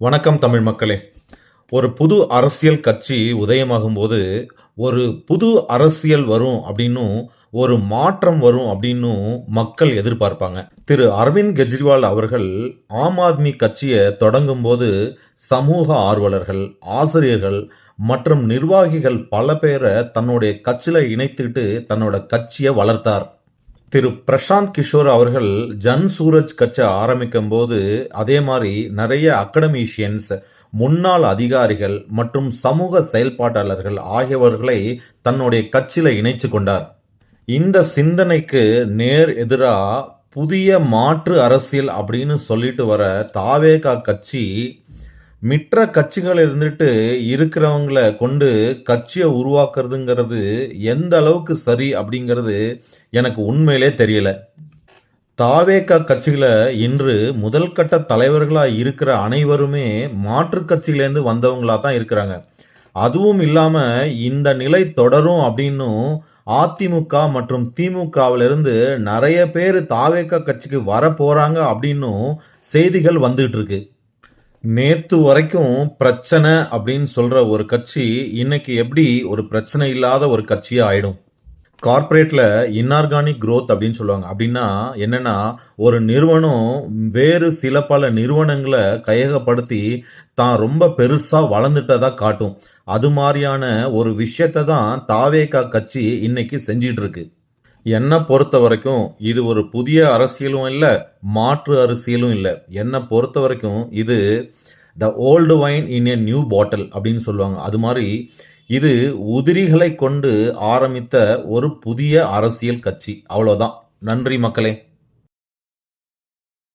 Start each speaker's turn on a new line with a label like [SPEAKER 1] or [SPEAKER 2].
[SPEAKER 1] வணக்கம் தமிழ் மக்களே. ஒரு புது அரசியல் கட்சி உதயமாகும் போது, ஒரு புது அரசியல் வரும் அப்படின்னும், ஒரு மாற்றம் வரும் அப்படின்னும் மக்கள் எதிர்பார்ப்பாங்க. திரு அரவிந்த் கெஜ்ரிவால் அவர்கள் ஆம் ஆத்மி கட்சிய தொடங்கும்போது, சமூக ஆர்வலர்கள், ஆசிரியர்கள் மற்றும் நிர்வாகிகள் பல பேர தன்னுடைய கட்சியில இணைத்துக்கிட்டு தன்னோட கட்சிய வளர்த்தார். திரு பிரசாந்த் கிஷோர் அவர்கள் ஜன் சூரஜ் கட்சி ஆரம்பிக்கும் போது அதே மாதிரி நிறைய அகடமிஷியன்ஸ், முன்னாள் அதிகாரிகள் மற்றும் சமூக செயல்பாட்டாளர்கள் ஆகியவர்களை தன்னுடைய கட்சியில இணைச்சு கொண்டார். இந்த சிந்தனைக்கு நேர் எதிரா புதிய மாற்று அரசியல் அப்படின்னு சொல்லிட்டு வர தாவேகா கட்சி மிற்ற கட்சிகள் இருந்துட்டு இருக்கிறவங்கள கொண்டு கட்சியை உருவாக்குறதுங்கிறது எந்த அளவுக்கு சரி அப்படிங்கிறது எனக்கு உண்மையிலே தெரியல. தாவேகா கட்சிகள இன்று முதல் கட்ட தலைவர்களா இருக்கிற அனைவருமே மாற்று கட்சியிலேருந்து வந்தவங்களா தான் இருக்கிறாங்க. அதுவும் இல்லாம இந்த நிலை தொடரும் அப்படின்னும் அதிமுக மற்றும் திமுகவிலிருந்து நிறைய பேர் தாவேகா கட்சிக்கு வர போறாங்க அப்படின்னும் செய்திகள் வந்துட்டு இருக்கு. நேத்து வரைக்கும் பிரச்சனை அப்படின்னு சொல்ற ஒரு கட்சி இன்னைக்கு எப்படி ஒரு பிரச்சனை இல்லாத ஒரு கட்சியா ஆயிடும்? கார்ப்பரேட்ல இன்ஆர்கானிக் growth அப்படின்னு சொல்லுவாங்க. அப்படின்னா என்னன்னா, ஒரு நிறுவனம் வேறு சில பல நிறுவனங்களை கையகப்படுத்தி தான் ரொம்ப பெருசா வளர்ந்துட்டதா காட்டும். அது மாதிரியான ஒரு விஷயத்தை தான் தாவேகா கட்சி இன்னைக்கு செஞ்சிட்டு இருக்கு. என்ன பொறுத்த வரைக்கும் இது ஒரு புதிய அரசியலும் இல்ல, மாற்று அரசியலும் இல்ல. என்ன பொறுத்த வரைக்கும் இது the old wine in a new bottle அப்படின்னு சொல்லுவாங்க. அது மாதிரி இது உதிரிகளை கொண்டு ஆரம்பித்த ஒரு புதிய அரசியல் கட்சி. அவ்வளோதான். நன்றி மக்களே.